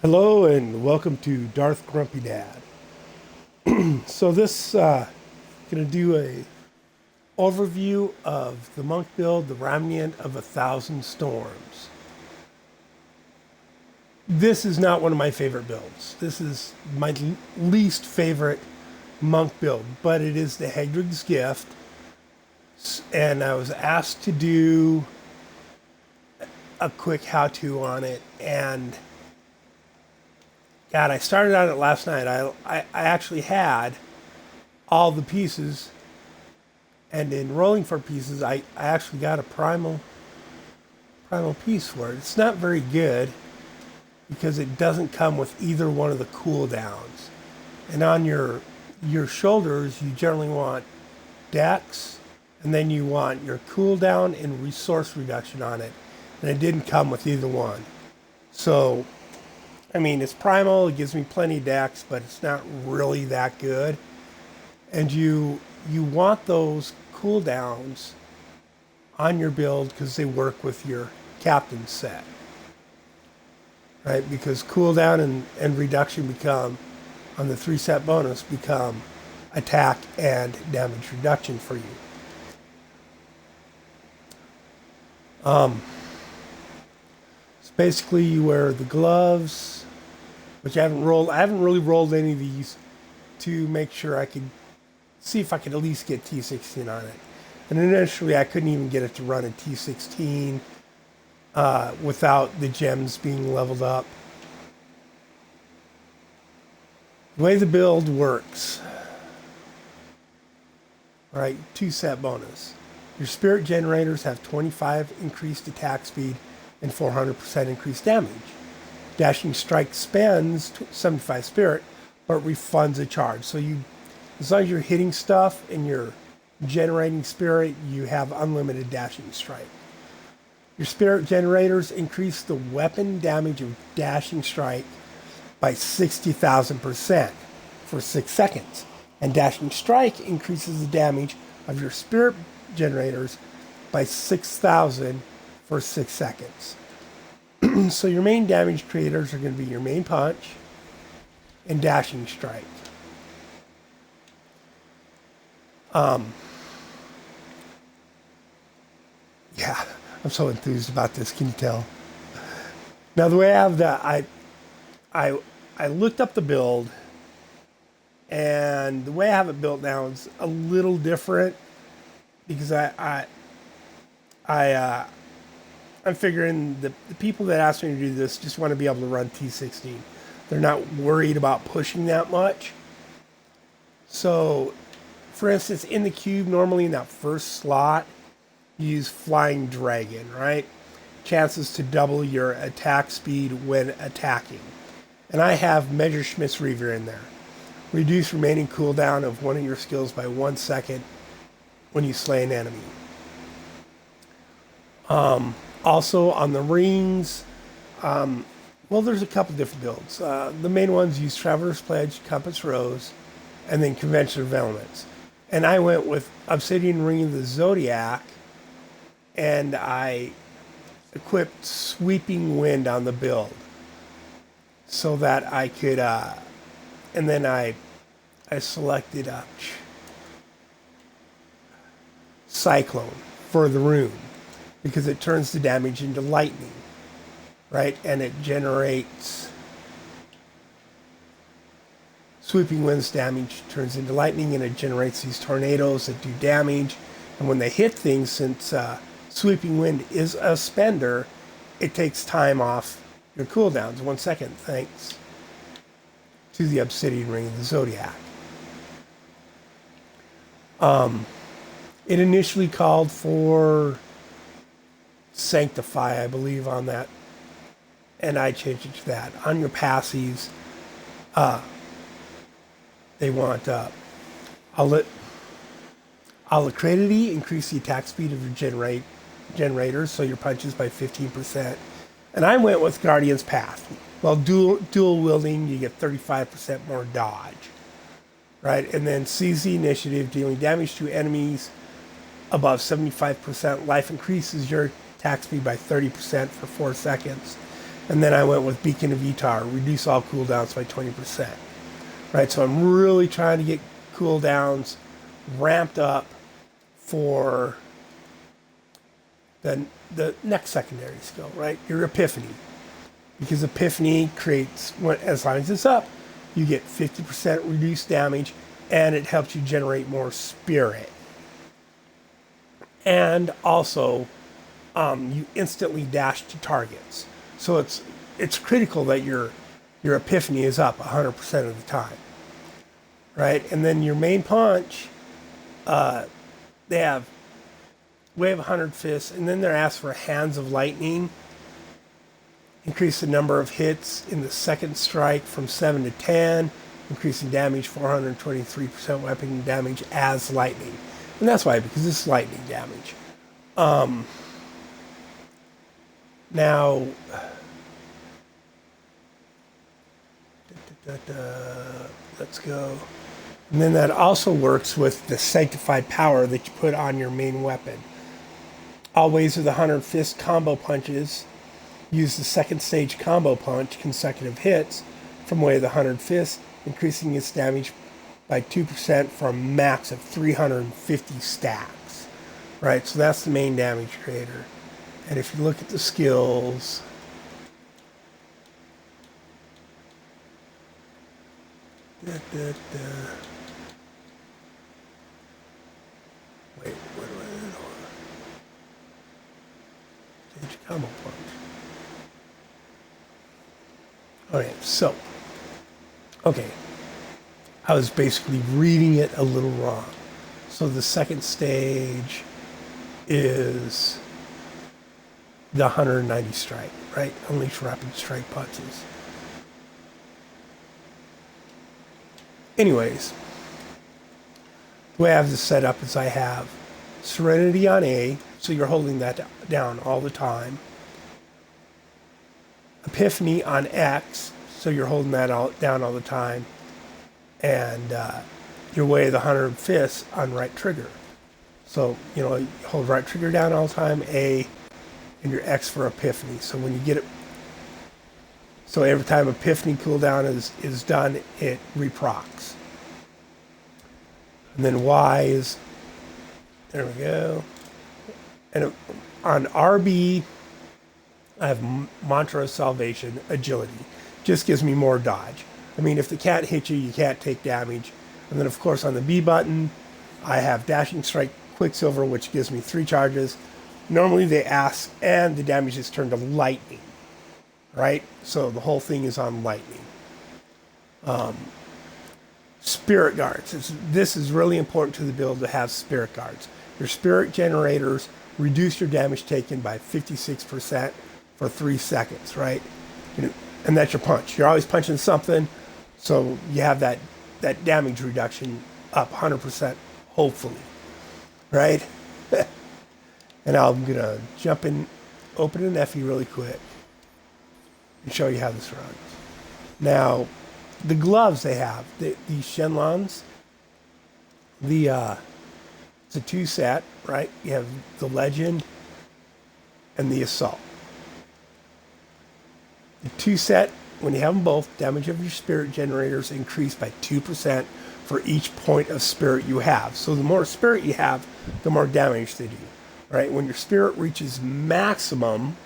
Hello and welcome to Darth Grumpy Dad. So this gonna do a overview of the monk build, the Raiment of 1,000 Storms. This is not one of my favorite builds. This is my least favorite monk build, but it is the Hegrid's Gift, and I was asked to do a quick how-to on it, and God, I started on it last night. I actually had all the pieces, and in rolling for pieces, I actually got a primal piece for it. It's not very good because it doesn't come with either one of the cooldowns. And on your shoulders, you generally want dex, and then you want your cooldown and resource reduction on it. And it didn't come with either one. So I mean, it's primal, it gives me plenty of dex, but it's not really that good. And you want those cooldowns on your build because they work with your captain set. Right? Because cooldown and reduction become, on the 3-set bonus, become attack and damage reduction for you. So basically you wear the gloves, which I haven't really rolled any of these to make sure I could see if I could at least get T16 on it. And initially I couldn't even get it to run a T16 without the gems being leveled up. The way the build works, right, 2-set bonus. Your spirit generators have 25 increased attack speed and 400% increased damage. Dashing Strike spends 75 spirit, but refunds a charge. So as long as you're hitting stuff and you're generating spirit, you have unlimited Dashing Strike. Your spirit generators increase the weapon damage of Dashing Strike by 60,000% for 6 seconds. And Dashing Strike increases the damage of your spirit generators by 6,000 for 6 seconds. So your main damage creators are going to be your main punch and Dashing Strike. Yeah, I'm so enthused about this. Can you tell? Now the way I have that, I looked up the build, and the way I have it built now is a little different because I'm figuring the people that asked me to do this just want to be able to run T16. They're not worried about pushing that much. So, for instance, in the cube, normally in that first slot, you use Flying Dragon, right? Chances to double your attack speed when attacking. And I have Messerschmitt's Reaver in there. Reduce remaining cooldown of one of your skills by 1 second when you slay an enemy. Also on the rings, well, there's a couple different builds. The main ones use Traveler's Pledge, Compass Rose, and then Convention of Elements. And I went with Obsidian Ring of the Zodiac, and I equipped Sweeping Wind on the build so that I could, and then I selected Cyclone for the rune, because it turns the damage into lightning, right? And it generates Sweeping Wind's damage turns into lightning, and it generates these tornadoes that do damage. And when they hit things, since Sweeping Wind is a spender, it takes time off your cooldowns, 1 second, thanks to the Obsidian Ring of the Zodiac. It initially called for Sanctify, I believe, on that, and I changed it to that. On your passives, they want Alacrity, increase the attack speed of your generators, so your punches by 15%. And I went with Guardian's Path. Well, dual wielding, you get 35% more dodge, right? And then Seize the Initiative, dealing damage to enemies above 75% life, increases your attack speed by 30% for 4 seconds. And then I went with Beacon of Etar, reduce all cooldowns by 20%. Right, so I'm really trying to get cooldowns ramped up for the next secondary skill, right? Your Epiphany. Because Epiphany creates, as long as it's up, you get 50% reduced damage, and it helps you generate more spirit. And also, you instantly dash to targets. So it's critical that your Epiphany is up 100% of the time, right? And then your main punch, they have Wave 100 Fists, and then they're asked for Hands of Lightning. Increase the number of hits in the second strike from 7 to 10, increasing damage 423% weapon damage as lightning. And that's why, because this is lightning damage. Now, let's go. And then that also works with the Sanctified Power that you put on your main weapon. All waves of the 100 Fist combo punches use the second stage combo punch, consecutive hits, from Way of the 100 Fist, increasing its damage by 2% for a max of 350 stacks. Right, so that's the main damage creator. And if you look at the skills, wait, what do I do? Stage combo punch. Okay, I was basically reading it a little wrong. So the second stage is the 190 strike, right? Unleash rapid strike punches. Anyways, the way I have this set up is I have Serenity on A, so you're holding that down all the time. Epiphany on X, so you're holding that down all the time. And your Way of the 100 Fists on right trigger. So, you hold right trigger down all the time, A, and your X for Epiphany. So when you get it, so every time Epiphany cooldown is done, it reprocs. And then Y is, there we go. And on RB, I have Mantra of Salvation, Agility. Just gives me more dodge. I mean, if the cat hits you, you can't take damage. And then, of course, on the B button, I have Dashing Strike Quicksilver, which gives me 3 charges. Normally they ask, and the damage is turned to lightning, right? So the whole thing is on lightning. Spirit Guards. This is really important to the build to have Spirit Guards. Your Spirit Generators reduce your damage taken by 56% for 3 seconds, right? And that's your punch. You're always punching something, so you have that damage reduction up 100%, hopefully, right? And I'm going to jump in, open an FE really quick, and show you how this runs. Now, the gloves they have, these Shenlongs, it's a 2 set, right? You have the Legend and the Assault. The 2 set, when you have them both, damage of your Spirit Generators increase by 2% for each point of spirit you have. So the more spirit you have, the more damage they do. Right? When your spirit reaches maximum,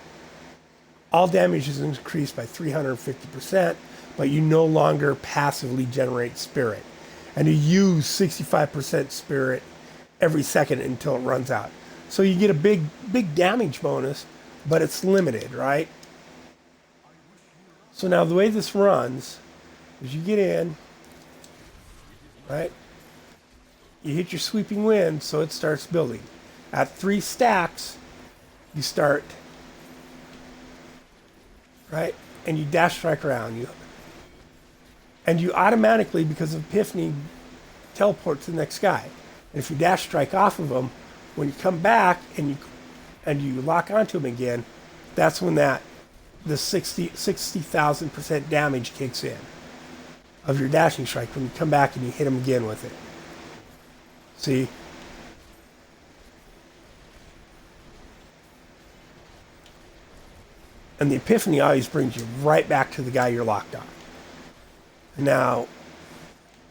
all damage is increased by 350%, but you no longer passively generate spirit. And you use 65% spirit every second until it runs out. So you get a big damage bonus, but it's limited, right? So now the way this runs is you get in, right? You hit your Sweeping Wind, so it starts building. At 3 stacks, you start, right? And you dash strike around. And you automatically, because of Epiphany, teleport to the next guy. And if you dash strike off of them, when you come back and you lock onto him again, that's when the 60,000% damage kicks in of your dashing strike when you come back and you hit him again with it. See? And the Epiphany always brings you right back to the guy you're locked on. Now,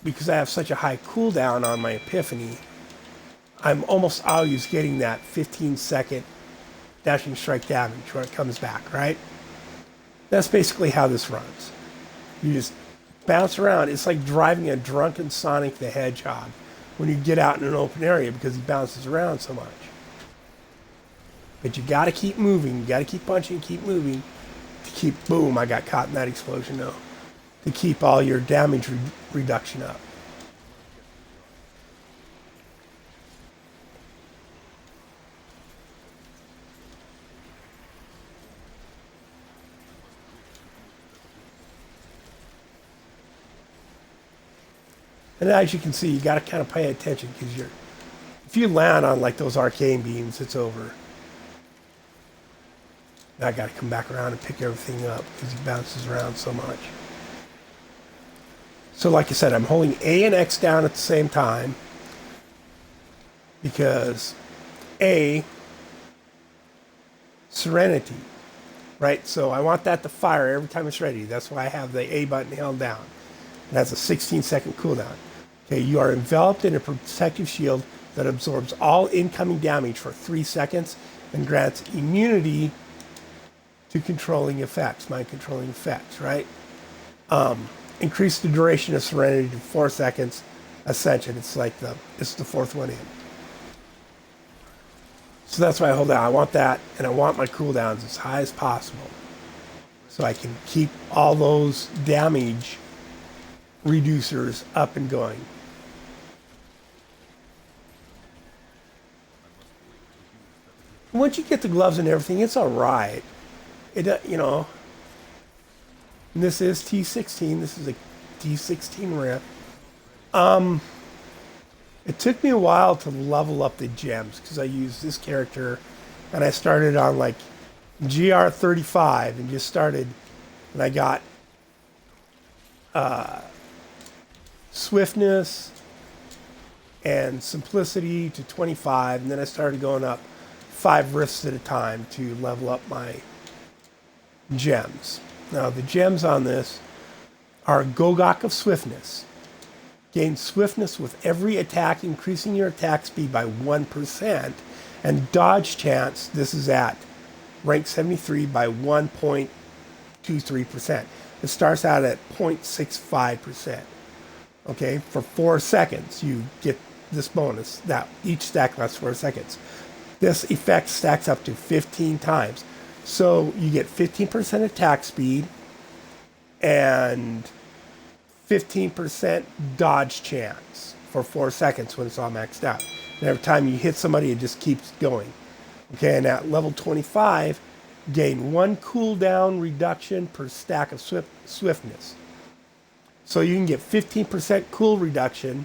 because I have such a high cooldown on my Epiphany, I'm almost always getting that 15-second dashing strike damage when it comes back, right? That's basically how this runs. You just bounce around. It's like driving a drunken Sonic the Hedgehog when you get out in an open area because he bounces around so much. But you got to keep moving. You got to keep punching, keep moving to keep, boom, I got caught in that explosion now, to keep all your damage reduction up. And as you can see, you got to kind of pay attention because if you land on like those arcane beams, it's over. Now I got to come back around and pick everything up because he bounces around so much. So like I said, I'm holding A and X down at the same time because A, Serenity, right? So I want that to fire every time it's ready. That's why I have the A button held down. It has a 16-second cooldown. Okay, you are enveloped in a protective shield that absorbs all incoming damage for 3 seconds and grants immunity to controlling effects, mind controlling effects, right? Increase the duration of Serenity to 4 seconds. Ascension, it's the fourth one in. So that's why I hold down. I want that, and I want my cooldowns as high as possible so I can keep all those damage reducers up and going. Once you get the gloves and everything, it's all right. It, and this is T16. This is a T16 rip. It took me a while to level up the gems because I used this character, and I started on like GR35 and just started, and I got swiftness and simplicity to 25, and then I started going up 5 rifts at a time to level up my gems. Now the gems on this are Gogok of Swiftness. Gain swiftness with every attack, increasing your attack speed by 1%, and dodge chance, this is at rank 73, by 1.23%. It starts out at 0.65%. Okay, for 4 seconds you get this bonus. That each stack lasts 4 seconds. This effect stacks up to 15 times. So you get 15% attack speed and 15% dodge chance for 4 seconds when it's all maxed out. And every time you hit somebody, it just keeps going. Okay, and at level 25, gain 1 cooldown reduction per stack of swiftness. So you can get 15% cool reduction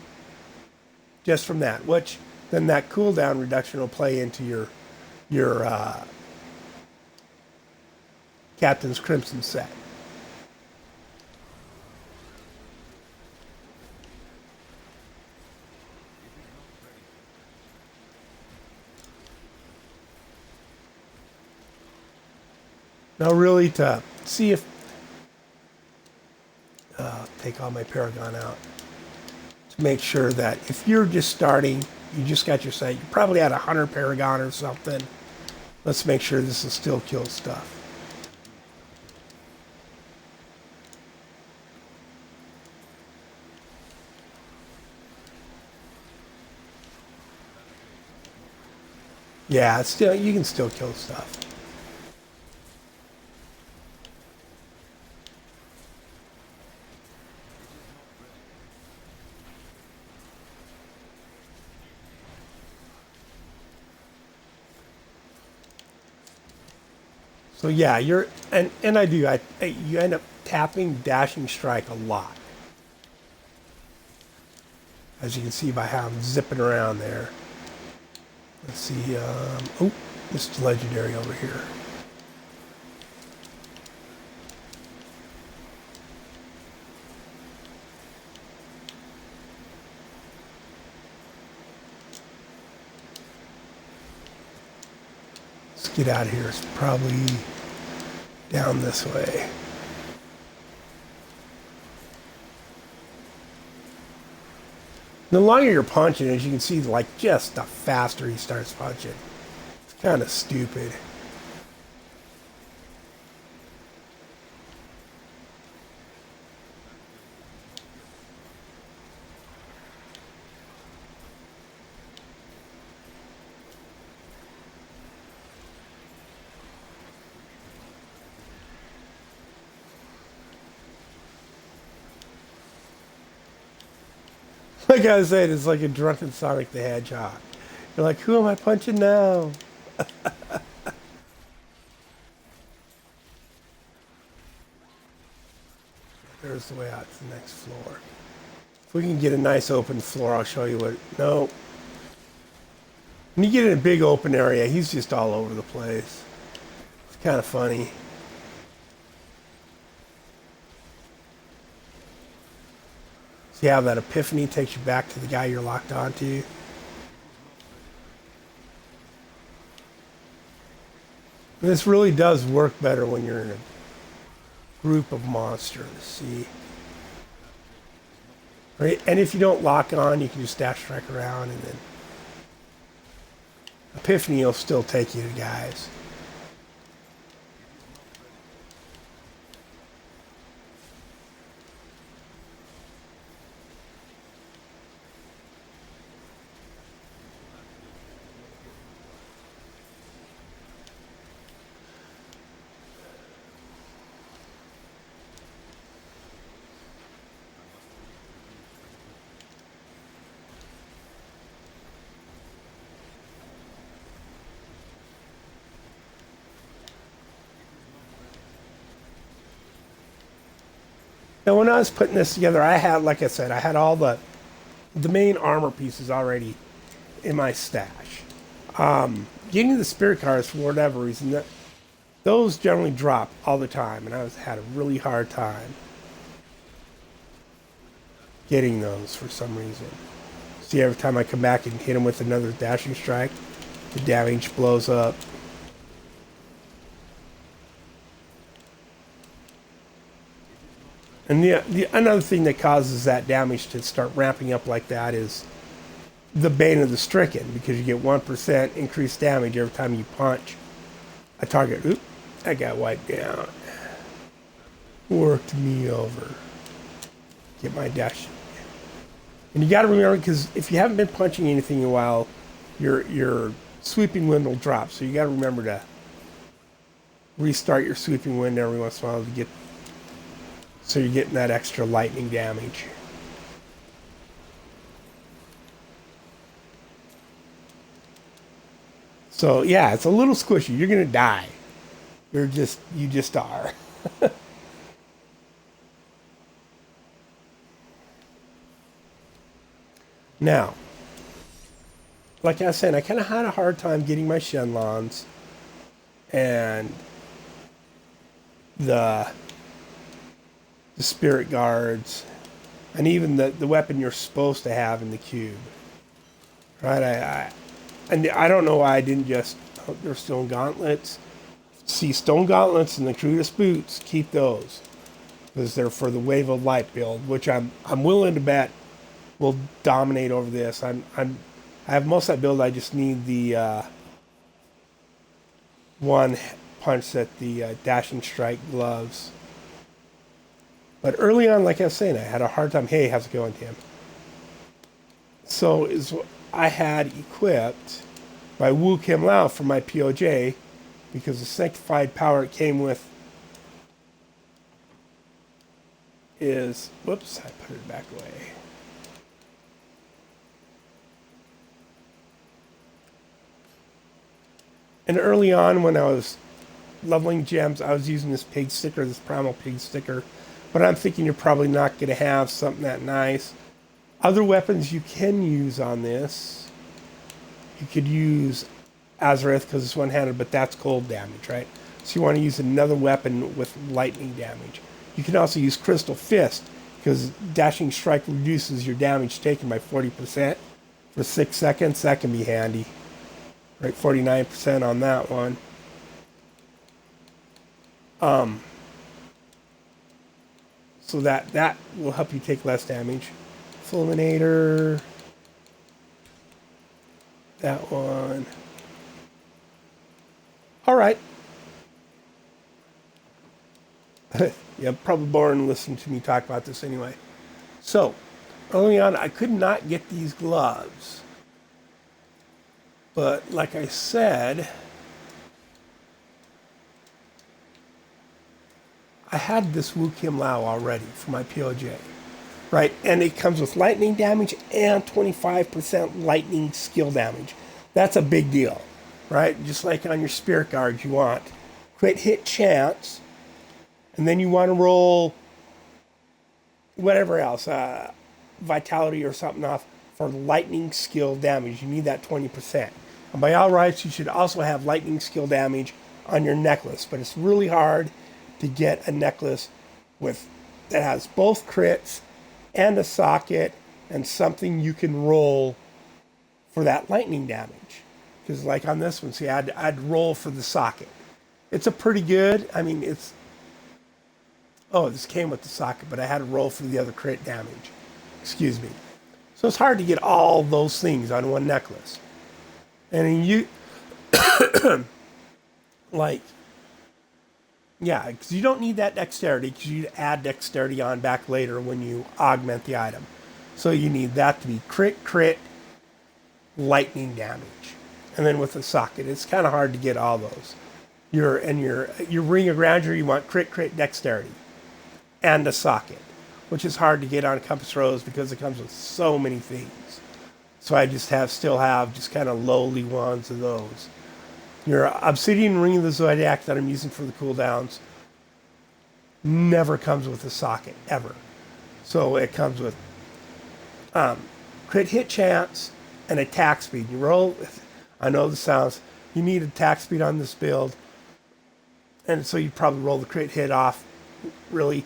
just from that, which then that cooldown reduction will play into your Captain's Crimson set. Now really to see if, take all my Paragon out, to make sure that if you're just starting, you just got your set, you probably had 100 Paragon or something. Let's make sure this will still kill stuff. Yeah, it's still, you can still kill stuff. So yeah, you end up tapping Dashing Strike a lot. As you can see by how I'm zipping around there. Let's see, oh, this is legendary over here. Let's get out of here. It's probably down this way. The longer you're punching, as you can see, like, just the faster he starts punching. It's kind of stupid. Like I said, it's like a drunken Sonic the Hedgehog. You're like, who am I punching now? There's the way out to the next floor. If we can get a nice open floor, I'll show you what... No. When you get in a big open area, he's just all over the place. It's kind of funny. See how that epiphany takes you back to the guy you're locked onto? And this really does work better when you're in a group of monsters, see? Right? And if you don't lock on, you can just dash strike around, and then epiphany will still take you to guys. Now, when I was putting this together, I had, like I said, I had all the main armor pieces already in my stash. Getting the spirit cards, for whatever reason, those generally drop all the time, and I had a really hard time getting those for some reason. See, every time I come back and hit him with another dashing strike, the damage blows up. And another thing that causes that damage to start ramping up like that is the Bane of the Stricken, because you get 1% increased damage every time you punch a target. Oop, that got wiped down. Worked me over. Get my dash. And you got to remember, because if you haven't been punching anything in a while, your sweeping wind will drop. So you got to remember to restart your sweeping wind every once in a while to get... So you're getting that extra lightning damage. So yeah, it's a little squishy. You're gonna die. You just are. Now, like I was saying, I kind of had a hard time getting my Shenlongs and the spirit guards, and even the weapon you're supposed to have in the cube. Right? I don't know why I didn't just... Oh, there's stone gauntlets. See, stone gauntlets and the crudest boots, keep those. Because they're for the Wave of Light build, which I'm willing to bet will dominate over this. I have most of that build, I just need the one punch that the dashing strike gloves. But early on, like I was saying, I had a hard time. Hey, how's it going, Tim? So I had equipped by Wu Kim Lao for my POJ, because the sanctified power it came with is... Whoops, I put it back away. And early on, when I was leveling gems, I was using this pig sticker, this primal pig sticker. But I'm thinking you're probably not going to have something that nice. Other weapons you can use on this. You could use Azareth because it's one-handed, but that's cold damage, right? So you want to use another weapon with lightning damage. You can also use Crystal Fist because Dashing Strike reduces your damage taken by 40% for 6 seconds. That can be handy. Right, 49% on that one. So that will help you take less damage. Fulminator. That one. All right. Yeah, probably boring listening to me talk about this anyway. So, early on, I could not get these gloves. But like I said, I had this Wu Kim Lao already for my POJ, right? And it comes with lightning damage and 25% lightning skill damage. That's a big deal, right? Just like on your Spirit Guards, you want crit hit chance, and then you want to roll whatever else, vitality or something off for lightning skill damage. You need that 20%. And by all rights, you should also have lightning skill damage on your necklace, but it's really hard to get a necklace that has both crits and a socket and something you can roll for that lightning damage. Because like on this one, see, I'd roll for the socket. It's a pretty good, this came with the socket, but I had to roll for the other crit damage. Excuse me. So it's hard to get all those things on one necklace. And you, because you don't need that dexterity, because you add dexterity on back later when you augment the item. So you need that to be crit, lightning damage. And then with the socket, it's kind of hard to get all those. Your Ring of Grandeur, you want crit, dexterity. And a socket, which is hard to get on Compass Rose because it comes with so many things. So I still have just kind of lowly ones of those. Your Obsidian Ring of the Zodiac that I'm using for the cooldowns never comes with a socket, ever. So it comes with crit hit chance and attack speed. You roll, I know the sounds, you need attack speed on this build. And so you probably roll the crit hit off, really.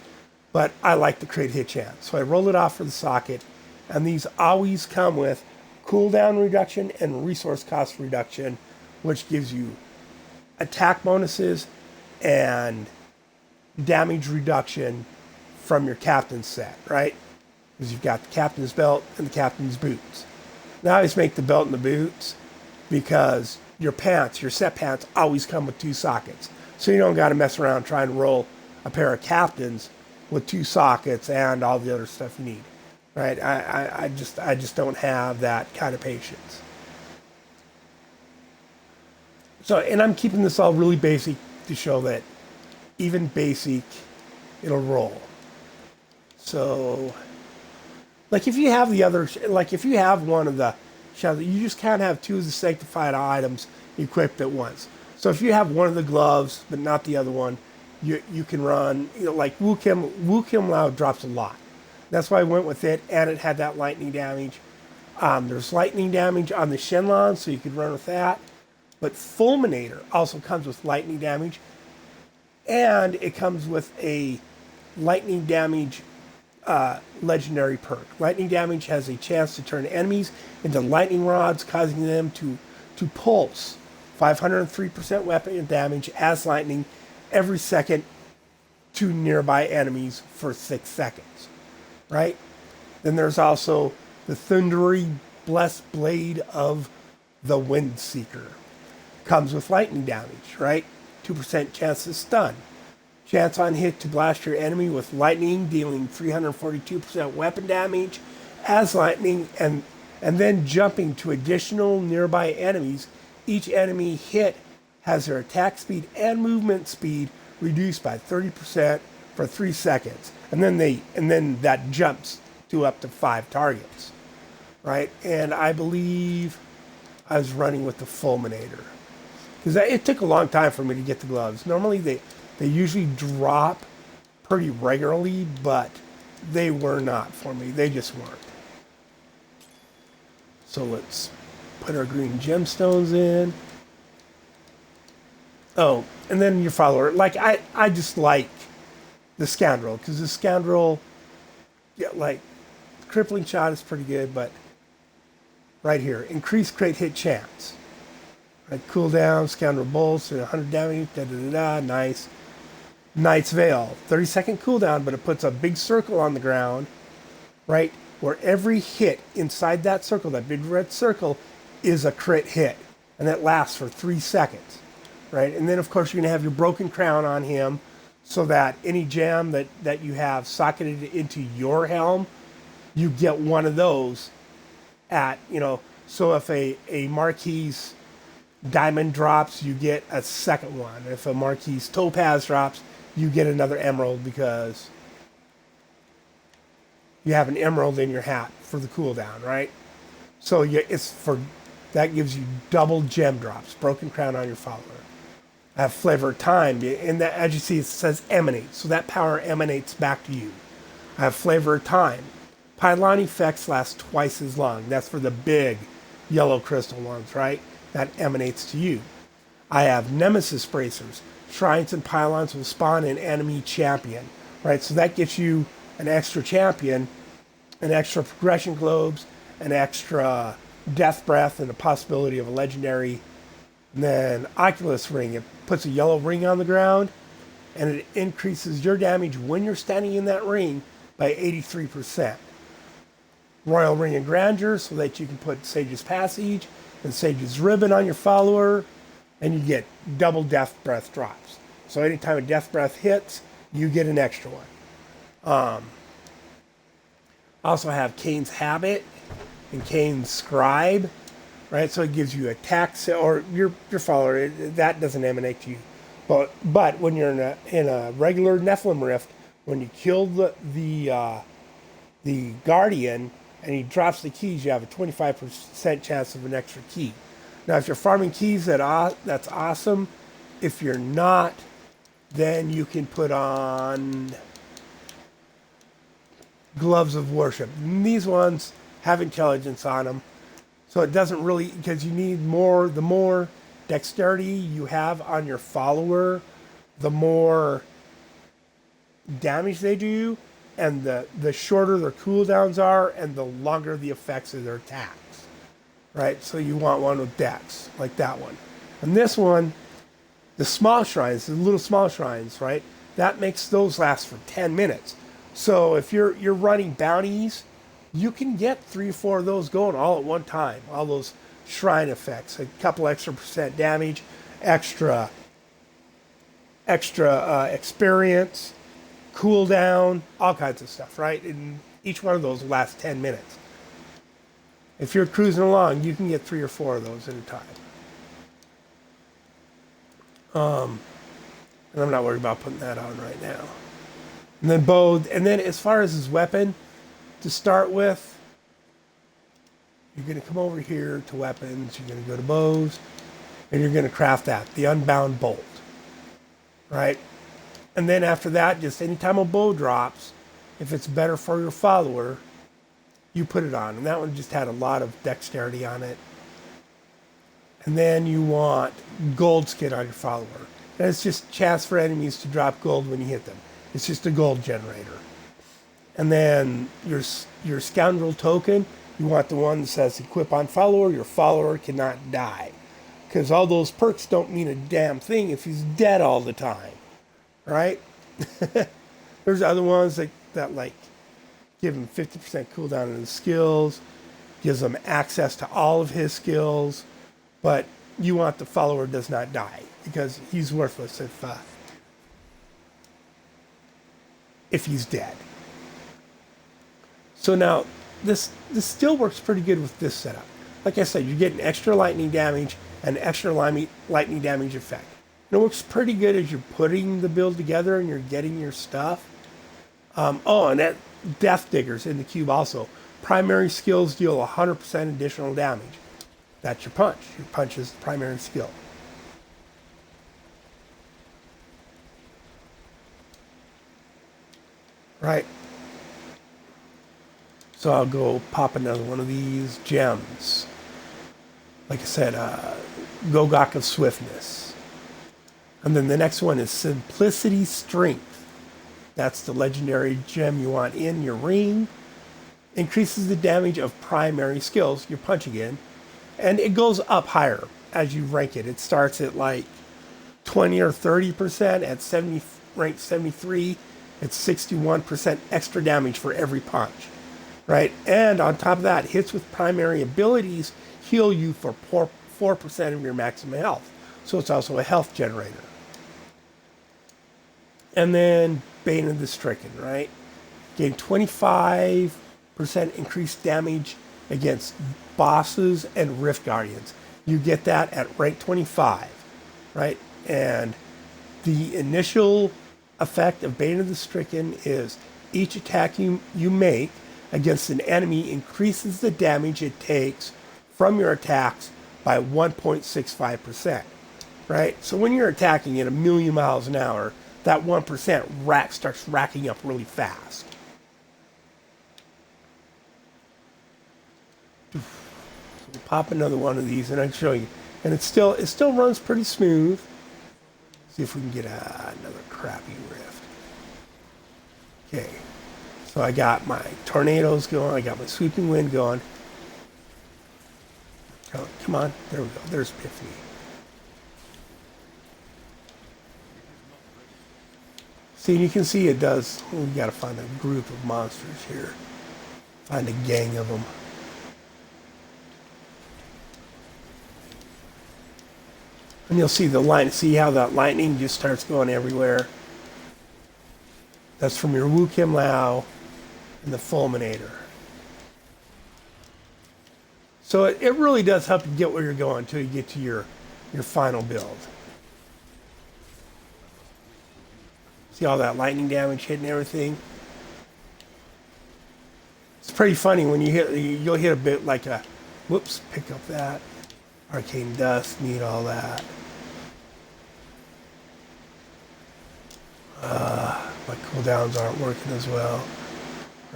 But I like the crit hit chance. So I roll it off for the socket. And these always come with cooldown reduction and resource cost reduction, which gives you attack bonuses and damage reduction from your captain's set, right? Because you've got the captain's belt and the captain's boots. Now I always make the belt and the boots because your set pants always come with 2 sockets. So you don't got to mess around trying to roll a pair of captains with 2 sockets and all the other stuff you need, right? I just don't have that kind of patience. So, and I'm keeping this all really basic to show that even basic, it'll roll. So, like if you have if you have one of the shadows, you just can't have 2 of the sanctified items equipped at once. So if you have one of the gloves, but not the other one, you can run, like Wu Kim Lao drops a lot. That's why I went with it, and it had that lightning damage. There's lightning damage on the Shenlong, so you could run with that. But Fulminator also comes with lightning damage, and it comes with a lightning damage legendary perk. Lightning damage has a chance to turn enemies into lightning rods, causing them to pulse 503% weapon damage as lightning every second to nearby enemies for 6 seconds, right? Then there's also the Thundery Blessed Blade of the Windseeker. Comes with lightning damage, right? 2% chance to stun. Chance on hit to blast your enemy with lightning, dealing 342% weapon damage as lightning, and then jumping to additional nearby enemies. Each enemy hit has their attack speed and movement speed reduced by 30% for 3 seconds. And then that jumps to up to 5 targets, right? And I believe I was running with the Fulminator, because it took a long time for me to get the gloves. Normally they usually drop pretty regularly, but they were not for me. They just weren't. So let's put our green gemstones in. Oh, and then your follower. Like, I just like the Scoundrel, because the Scoundrel, crippling shot is pretty good, but right here, increased crit hit chance. Right, cooldown, Scoundrel bolts, 100 damage, nice. Knight's Veil, 30-second cooldown, but it puts a big circle on the ground, right? Where every hit inside that circle, that big red circle, is a crit hit. And that lasts for 3 seconds, right? And then, of course, you're going to have your Broken Crown on him so that any gem that you have socketed into your helm, you get one of those at, so if a Marquise Diamond drops, you get a second one. If a Marquise Topaz drops, you get another emerald because you have an emerald in your hat for the cooldown, right? So that gives you double gem drops, Broken Crown on your follower. I have Flavor of Time, and that, as you see, it says emanate, so that power emanates back to you. I have Flavor of Time. Pylon effects last twice as long. That's for the big yellow crystal ones, right? That emanates to you. I have Nemesis Bracers. Shrines and pylons will spawn an enemy champion, right? So that gets you an extra champion, an extra progression globes, an extra death breath, and the possibility of a legendary. And then Oculus Ring. It puts a yellow ring on the ground, and it increases your damage when you're standing in that ring by 83%. Royal Ring of Grandeur, so that you can put Sage's Passage and Sage's Ribbon on your follower, and you get double Death Breath drops. So anytime a Death Breath hits, you get an extra one. Also have Kane's Habit and Kane's Scribe, right? So it gives you attacks, or your follower, that doesn't emanate to you. But when you're in a regular Nephilim Rift, when you kill the Guardian and he drops the keys, you have a 25% chance of an extra key. Now, if you're farming keys, that's awesome. If you're not, then you can put on Gloves of Worship. And these ones have intelligence on them, so it doesn't really, because you need more. The more dexterity you have on your follower, the more damage they do, and the shorter their cooldowns are, and the longer the effects of their attacks. Right? So you want one with dex, like that one. And this one, the small shrines, the little small shrines, right? That makes those last for 10 minutes. So if you're running bounties, you can get 3 or 4 of those going all at one time. All those shrine effects, a couple extra percent damage, extra experience, cooldown, all kinds of stuff, right? And each one of those will last 10 minutes. If you're cruising along, you can get 3 or 4 of those at a time. And I'm not worried about putting that on right now. And then bow, and then as far as his weapon, to start with, you're going to come over here to weapons, you're going to go to bows, and you're going to craft that, the Unbound Bolt, right? And then after that, just anytime a bow drops, if it's better for your follower, you put it on. And that one just had a lot of dexterity on it. And then you want gold skin on your follower. And it's just chance for enemies to drop gold when you hit them. It's just a gold generator. And then your scoundrel token, you want the one that says equip on follower, your follower cannot die. Because all those perks don't mean a damn thing if he's dead all the time. Right? There's other ones that like give him 50% cooldown on his skills, gives him access to all of his skills, but you want the follower does not die because he's worthless if he's dead. So now this still works pretty good with this setup. Like I said, you're getting extra lightning damage and extra lightning damage effect. And it works pretty good as you're putting the build together and you're getting your stuff. And that Death Diggers in the cube also. Primary skills deal 100% additional damage. That's your punch. Your punch is the primary skill. Right. So I'll go pop another one of these gems. Like I said, Gogok of Swiftness. And then the next one is Simplicity Strength. That's the legendary gem you want in your ring. Increases the damage of primary skills, your punch again. And it goes up higher as you rank it. It starts at like 20 or 30% at 70 rank 73, it's 61% extra damage for every punch, right? And on top of that, hits with primary abilities heal you for 4% of your maximum health. So it's also a health generator. And then Bane of the Stricken, right? Gain 25% increased damage against bosses and Rift Guardians. You get that at rank 25, right? And the initial effect of Bane of the Stricken is each attack you make against an enemy increases the damage it takes from your attacks by 1.65%, right? So when you're attacking at a million miles an hour, that 1% starts racking up really fast. So we'll pop another one of these and I'll show you. And it still runs pretty smooth. See if we can get another crappy rift. Okay. So I got my tornadoes going. I got my sweeping wind going. Oh, come on. There we go. There's Epiphany. See, and you can see it does. We got to find a group of monsters here. Find a gang of them. And you'll see the line. See how that lightning just starts going everywhere? That's from your Wu Kim Lao and the Fulminator. So it really does help you get where you're going until you get to your final build. See all that lightning damage hitting everything? It's pretty funny when you'll hit a bit like a, whoops, pick up that. Arcane Dust, need all that. My cooldowns aren't working as well.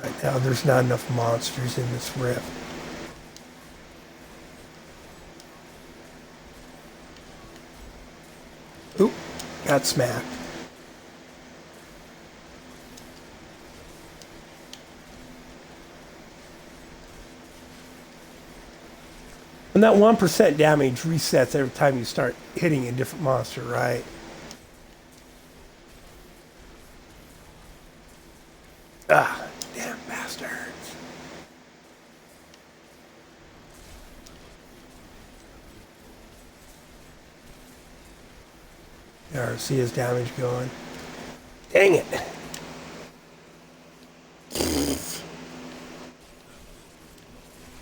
Right now there's not enough monsters in this rift. Oop, got smacked. And that 1% damage resets every time you start hitting a different monster, right? Ah, damn bastards. There, see his damage going. Dang it.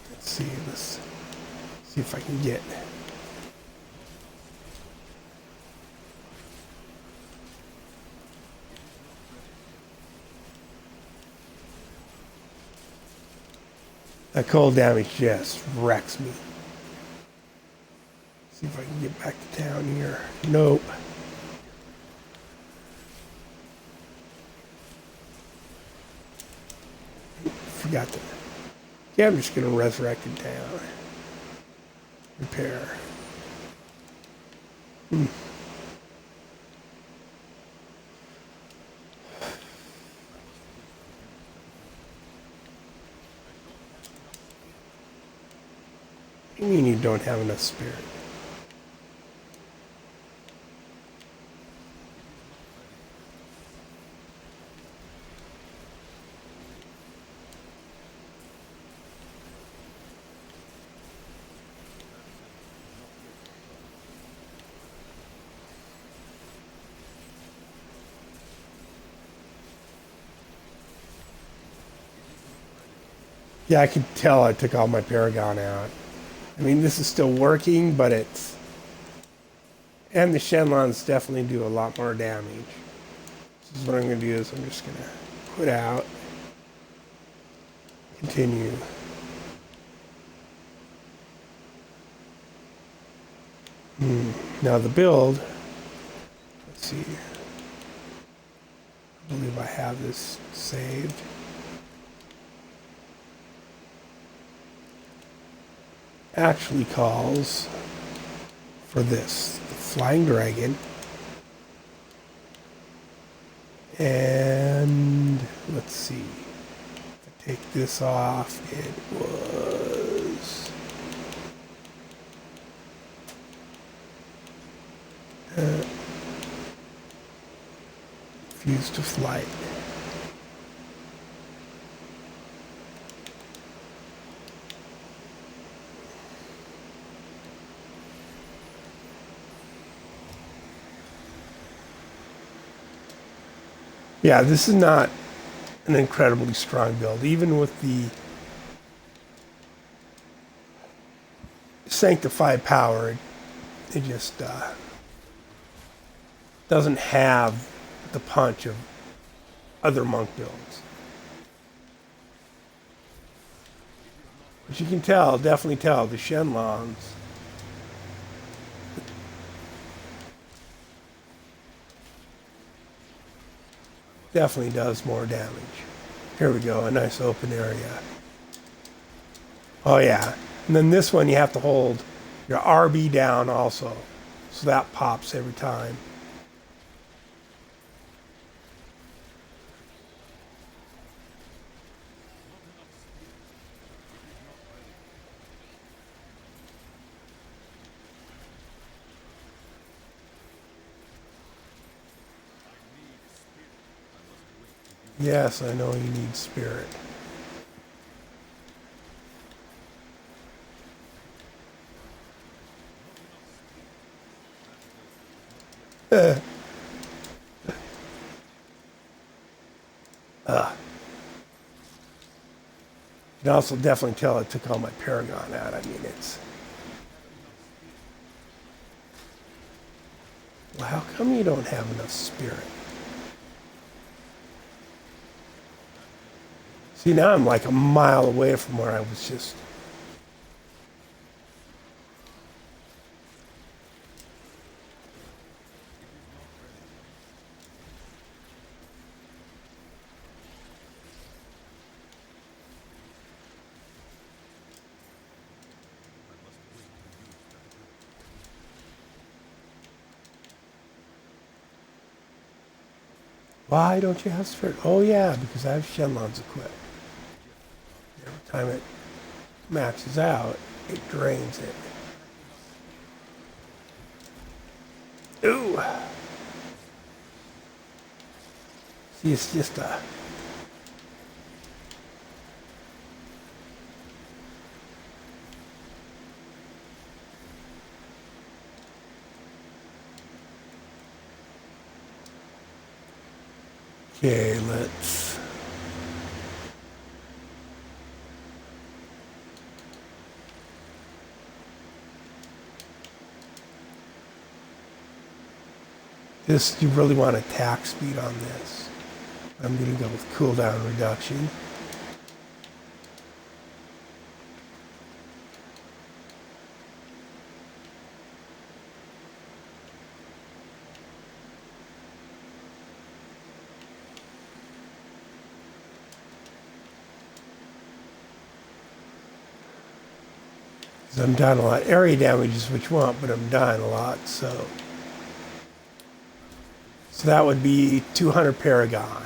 Let's see if I can get. That cold damage just wrecks me. See if I can get back to town here. Nope. Forgot to. Yeah, I'm just gonna resurrect it down. Repair. You mean you don't have enough spirit? Yeah, I could tell I took all my Paragon out. I mean, this is still working, but it's... And the Shenlons definitely do a lot more damage. This is what I'm going to do is I'm just going to quit out. Continue. Now the build... Let's see. I believe I have this saved. Actually calls for this, the Flying Dragon, and let's see, if I take this off, it was Used to flight. Yeah, this is not an incredibly strong build, even with the sanctified power. It just doesn't have the punch of other monk builds. But you can tell, definitely tell, the Shenlongs definitely does more damage. Here we go, a nice open area. Oh yeah, and then this one you have to hold your RB down also, so that pops every time. Yes, I know you need spirit. You can also definitely tell it took all my Paragon out. I mean, it's... Well, how come you don't have enough spirit? See, now I'm like a mile away from where I was just... Why don't you have spirit? Oh yeah, because I have Shenlong's equipped. Every time it maxes out, it drains it. Ooh! See, it's just a... Okay, let's... This, you really want attack speed on this. I'm going to go with cooldown reduction. I'm dying a lot. Area damage is what you want, but I'm dying a lot, so... So that would be 200 Paragon.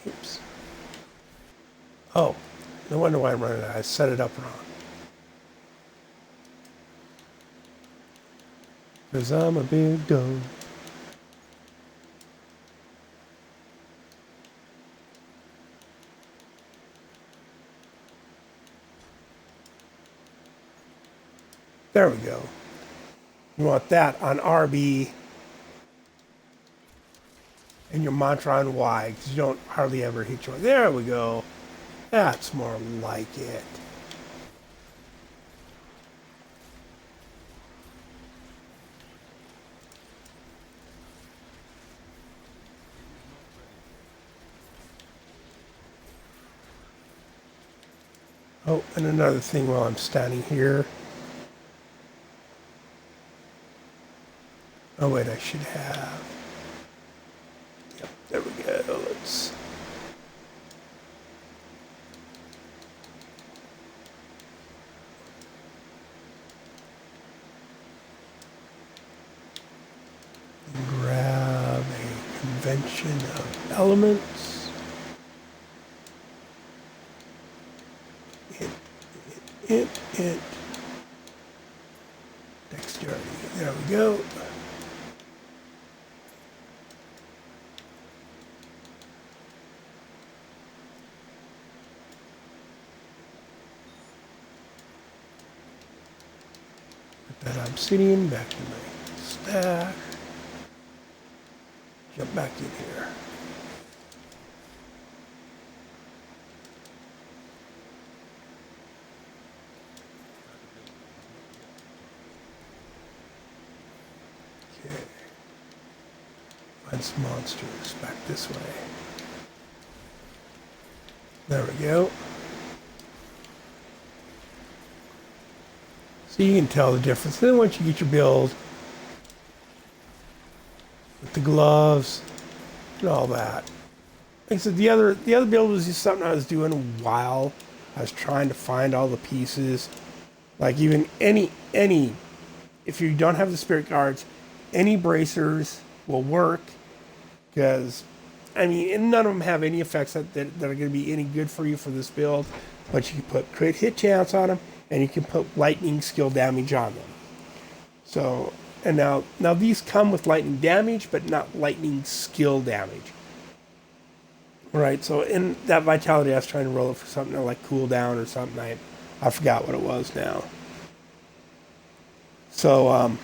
Oops. Oh, no wonder why I'm running out. I set it up wrong. Because I'm a big dog. There we go. You want that on RB and your mantra on Y, because you don't hardly ever hit your... There we go. That's more like it. Oh, and another thing while I'm standing here. Oh, wait, I should have... Yep, there we go. Let's... Prevention of elements. It. Dexterity. There we go. Put that obsidian back in my stack. Jump back in here. Okay. Find some monsters back this way. There we go. So you can tell the difference. Then once you get your build with the gloves and all that. Like I said, the other build was just something I was doing while I was trying to find all the pieces. Like even any if you don't have the spirit guards, any bracers will work, because I mean, and none of them have any effects that are going to be any good for you for this build. But you can put crit hit chance on them, and you can put lightning skill damage on them. So, and now these come with lightning damage, but not lightning skill damage. Right, so in that vitality, I was trying to roll it for something like cooldown or something. I forgot what it was now. So,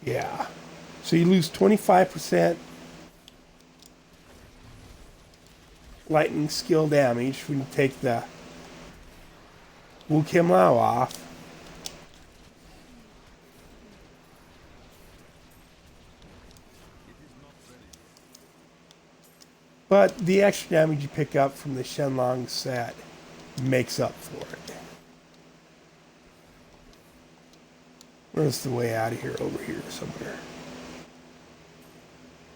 yeah. So you lose 25% lightning skill damage when you take the Wu Kim Lao off. But the extra damage you pick up from the Shenlong set makes up for it. Where's the way out of here? Over here somewhere.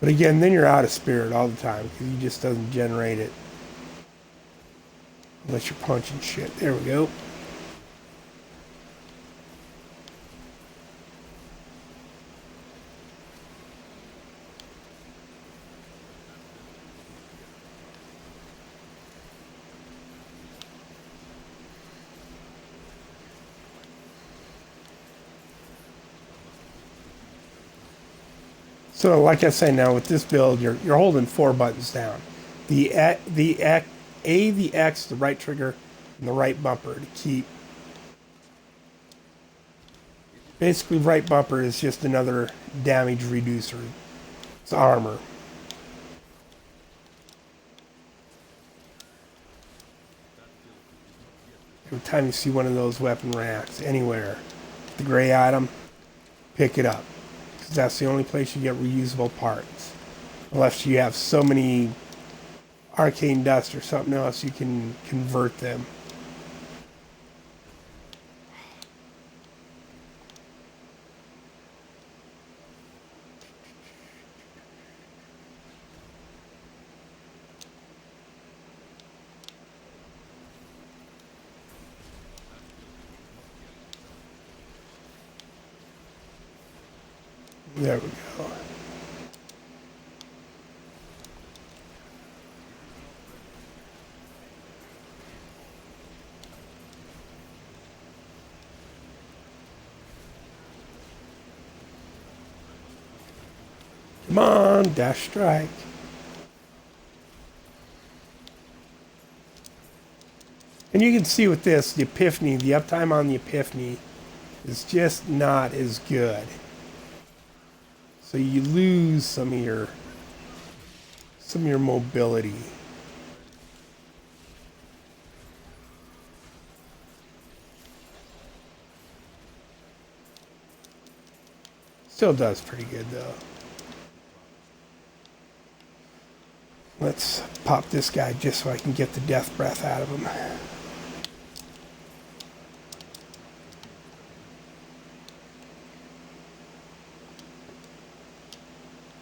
But again, then you're out of spirit all the time, because he just doesn't generate it unless you're punching shit. There we go. So, like I say, now with this build, you're holding 4 buttons down: the X, the X, the right trigger, and the right bumper to keep. Basically, right bumper is just another damage reducer. It's armor. Every time you see one of those weapon racks anywhere, the gray item, pick it up. That's the only place you get reusable parts. Unless you have so many arcane dust or something else, you can convert them. There we go. Come on, dash strike. And you can see with this, the Epiphany, the uptime on the Epiphany is just not as good. So you lose some of your mobility. Still does pretty good though. Let's pop this guy just so I can get the death breath out of him.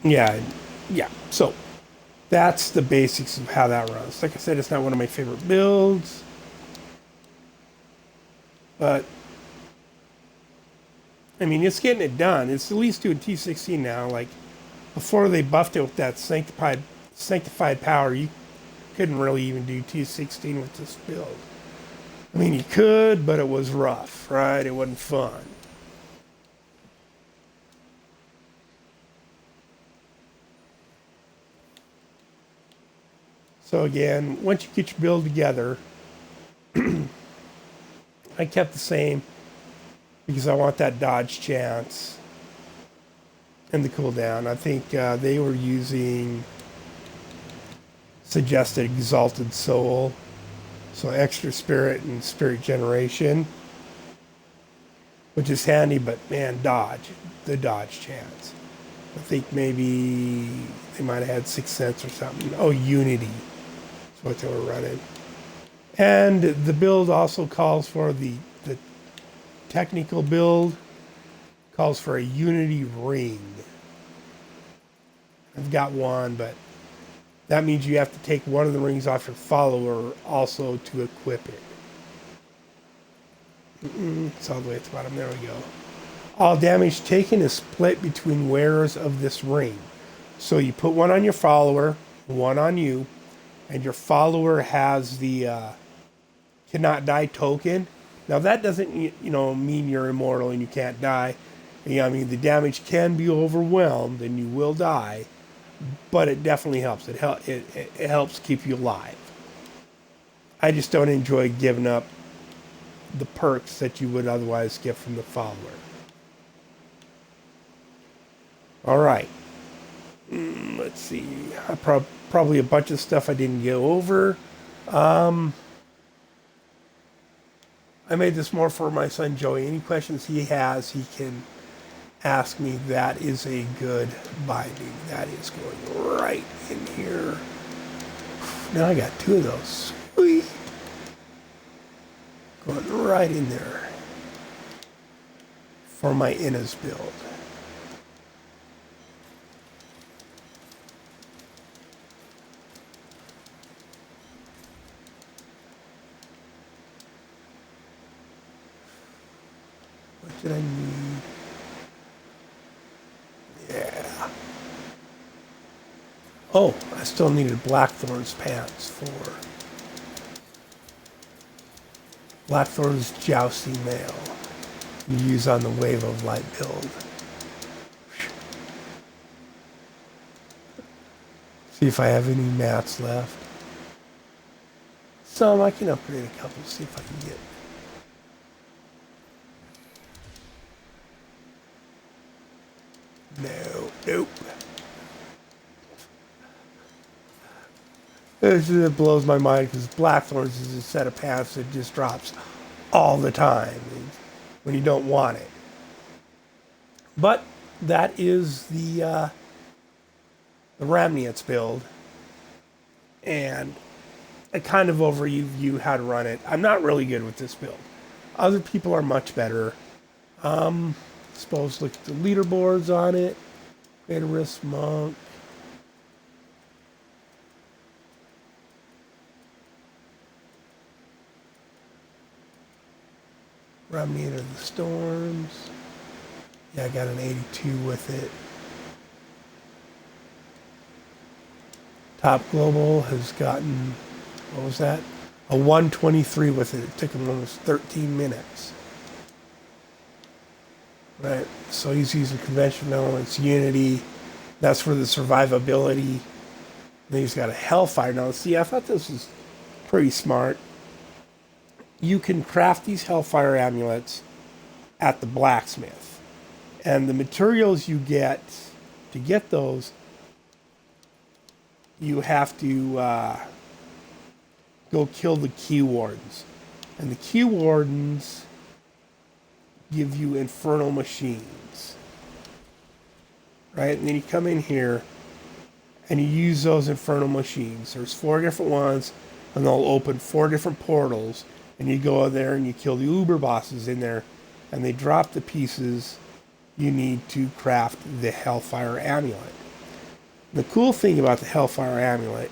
Yeah. So that's the basics of how that runs. Like I said, it's not one of my favorite builds, but I mean, it's getting it done. It's at least doing T16 now. Like, before they buffed it with that sanctified power, you couldn't really even do 216 with this build. I mean, you could, but it was rough, right? It wasn't fun. So again, once you get your build together, I kept the same because I want that dodge chance and the cooldown. I think they were using suggested Exalted Soul, so extra spirit and spirit generation, which is handy, but man, the dodge chance. I think maybe they might have had 6 cents or something. Oh, Unity is what they were running. And the build also calls for the technical build, calls for a Unity ring. I've got one, but that means you have to take one of the rings off your follower also to equip it. It's all the way at the bottom. There we go. All damage taken is split between wearers of this ring. So you put one on your follower, one on you, and your follower has the cannot die token. Now that doesn't mean you're immortal and you can't die. I mean, the damage can be overwhelmed and you will die, but it definitely helps. It helps keep you alive. I just don't enjoy giving up the perks that you would otherwise get from the follower. All right. Let's see. Probably a bunch of stuff I didn't go over. I made this more for my son Joey. Any questions he has, he can ask me. That is a good binding. That is going right in here. Now I got 2 of those. Sweet. Going right in there for my Inna's build. What did I need? Yeah. Oh, I still needed Blackthorn's pants for Blackthorn's jousting mail. You use on the Wave of Light build. See if I have any mats left. Some I can upgrade a couple. See if I can get. Nope. It blows my mind because Blackthorns is a set of pants that just drops all the time when you don't want it. But that is the Raiment build, and I kind of overview how to run it. I'm not really good with this build. Other people are much better. Suppose look at the leaderboards on it. Greater Risk Monk. Raiment of the Storms. Yeah, I got an 82 with it. Top Global has gotten, what was that? A 123 with it. It took him almost 13 minutes. Right, so he's using conventional elements, Unity. That's for the survivability. Then he's got a Hellfire. Now, see, I thought this was pretty smart. You can craft these Hellfire Amulets at the blacksmith. And the materials you get to get those, you have to go kill the Key Wardens. And the Key Wardens give you infernal machines. Right? And then you come in here and you use those infernal machines. There's 4 different ones, and they'll open 4 different portals. And you go in there and you kill the Uber bosses in there, and they drop the pieces you need to craft the Hellfire Amulet. The cool thing about the Hellfire Amulet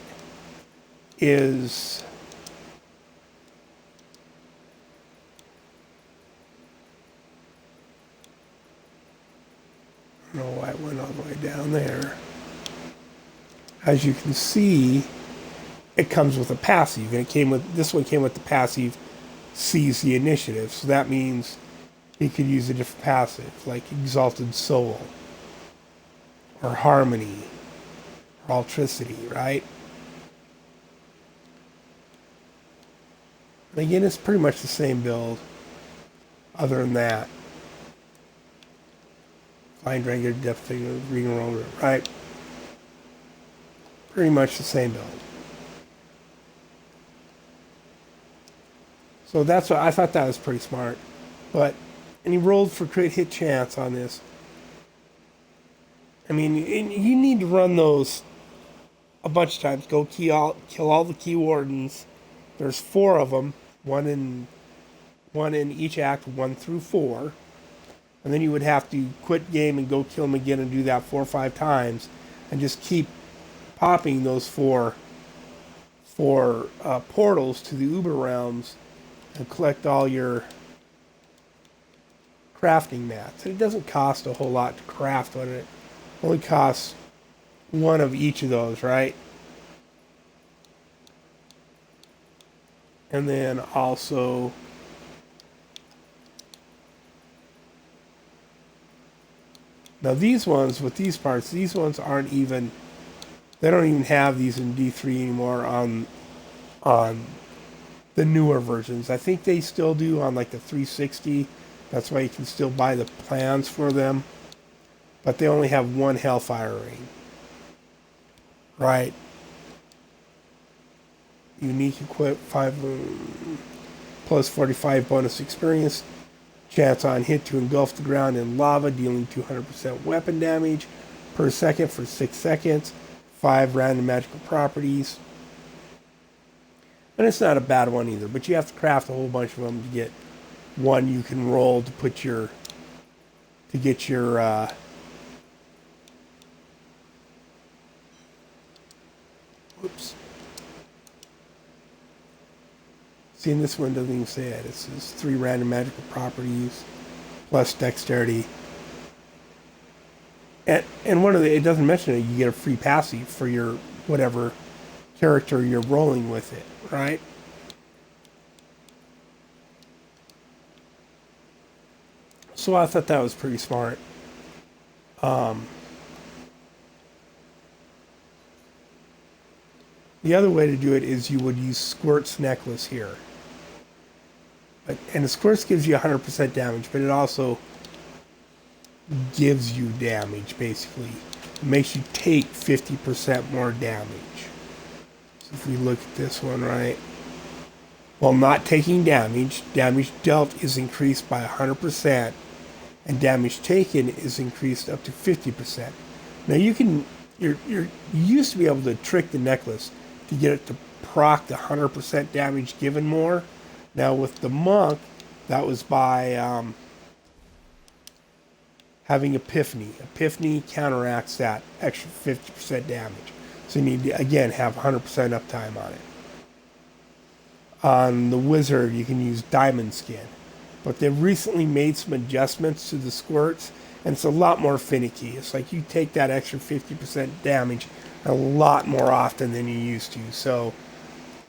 is I don't know why it went all the way down there. as you can see, it comes with a passive, and this one came with the passive Seize the Initiative. So that means he could use a different passive, like Exalted Soul, or Harmony, or Altricity, right? And again, it's pretty much the same build, other than that. Find regular depth thing, reading roller, right? Pretty much the same build. So that's what I thought that was pretty smart. And he rolled for crit hit chance on this. I mean, you need to run those a bunch of times. Go kill all the key wardens. There's 4 of them, one in each act, 1 through 4. And then you would have to quit game and go kill them again and do that 4 or 5 times, and just keep popping those four portals to the Uber realms and collect all your crafting mats. And it doesn't cost a whole lot to craft on it. It only costs 1 of each of those, right? And then also now these ones with these parts, these ones aren't even, they don't even have these in D3 anymore on the newer versions. I think they still do on like the 360. That's why you can still buy the plans for them. But they only have 1 Hellfire ring. Right. Unique equip 5 plus 45 bonus experience. Chance on hit to engulf the ground in lava, dealing 200% weapon damage per second for 6 seconds. 5 random magical properties. And it's not a bad one either, but you have to craft a whole bunch of them to get one you can roll to put your, to get your, whoops. See, in this one, doesn't even say it. It says 3 random magical properties plus dexterity. And one of the, it doesn't mention it, you get a free passive for your whatever character you're rolling with it, right? So I thought that was pretty smart. The other way to do it is you would use Squirt's necklace here. And the Squirt's gives you 100% damage, but it also gives you damage, basically. It makes you take 50% more damage. So if we look at this one, right? While not taking damage, damage dealt is increased by 100%, and damage taken is increased up to 50%. Now you used to be able to trick the necklace to get it to proc the 100% damage given more. Now with the monk, that was by having Epiphany. Epiphany counteracts that extra 50% damage. So you need to, again, have 100% uptime on it. On the wizard, you can use Diamond Skin. But they've recently made some adjustments to the squirts, and it's a lot more finicky. It's like you take that extra 50% damage a lot more often than you used to. So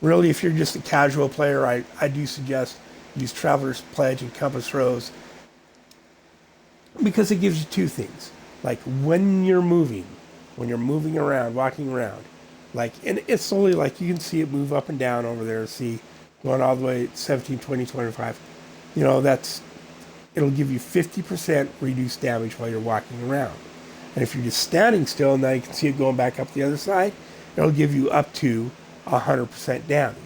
really, if you're just a casual player, I do suggest use Traveler's Pledge and Compass Rose, because it gives you 2 things. Like when you're moving around, walking around, like, and it's slowly, like you can see it move up and down over there, see, going all the way 17, 20, 25. You know, it'll give you 50% reduced damage while you're walking around. And if you're just standing still, now you can see it going back up the other side, it'll give you up to 100% damage.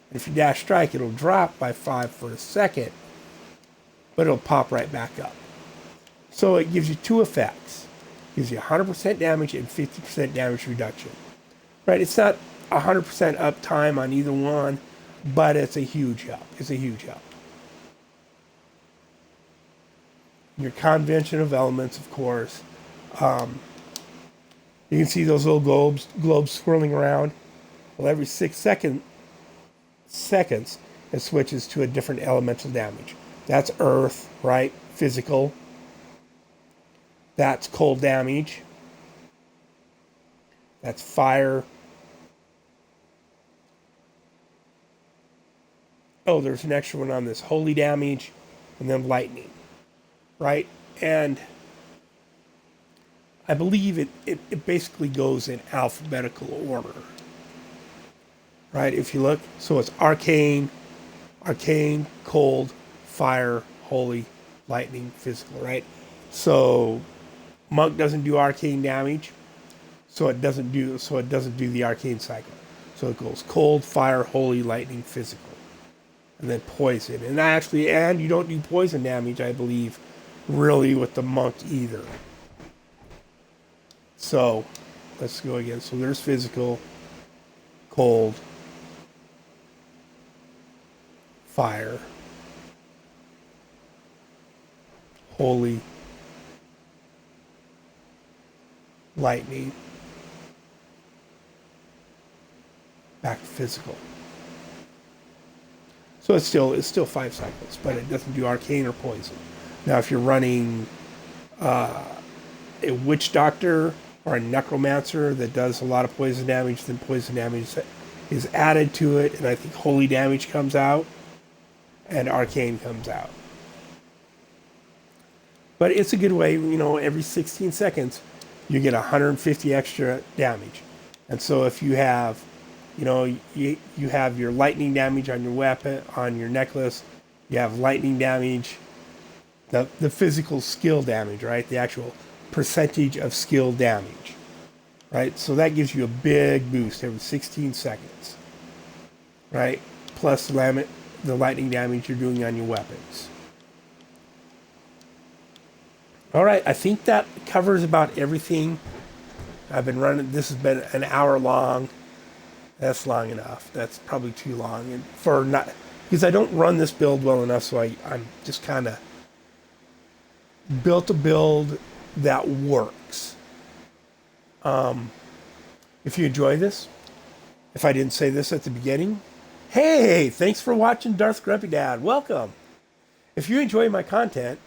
And if you dash strike, it'll drop by 5 for a second, but it'll pop right back up. So it gives you 2 effects. It gives you 100% damage and 50% damage reduction. Right? It's not 100% uptime on either one, but it's a huge help. It's a huge help. Your convention of elements, of course. You can see those little globes swirling around. Well, every 6 seconds, it switches to a different elemental damage. That's earth, right? Physical. That's cold damage. That's fire. Oh, there's an extra one on this. Holy damage, and then lightning. Right? And I believe it basically goes in alphabetical order. Right? If you look, so it's arcane, cold, fire, holy, lightning, physical, right? So monk doesn't do arcane damage, so it doesn't do the arcane cycle. So it goes cold, fire, holy, lightning, physical. And then poison. And you don't do poison damage, I believe, really with the monk either. So let's go again. So there's physical, cold, fire, holy, lightning, back to physical. So it's still 5 cycles, but it doesn't do arcane or poison. Now, if you're running a witch doctor or a necromancer that does a lot of poison damage, then poison damage is added to it, and I think holy damage comes out, and arcane comes out. But it's a good way, every 16 seconds, you get 150 extra damage. And so if you have, you have your lightning damage on your weapon, on your necklace, you have lightning damage, the physical skill damage, right? The actual percentage of skill damage, right? So that gives you a big boost every 16 seconds, right? Plus the lightning damage you're doing on your weapons. All right, I think that covers about everything. I've been running, this has been an hour long. That's long enough. That's probably too long. And because I don't run this build well enough, so I'm just kind of built a build that works. If you enjoy this, if I didn't say this at the beginning, hey, thanks for watching Darth Grumpy Dad. Welcome. If you enjoy my content,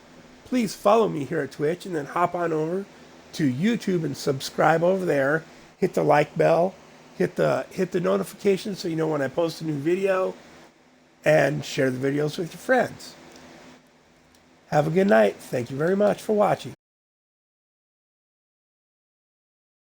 please follow me here at Twitch and then hop on over to YouTube and subscribe over there. Hit the like bell, hit the notification so you know when I post a new video, and share the videos with your friends. Have a good night. Thank you very much for watching.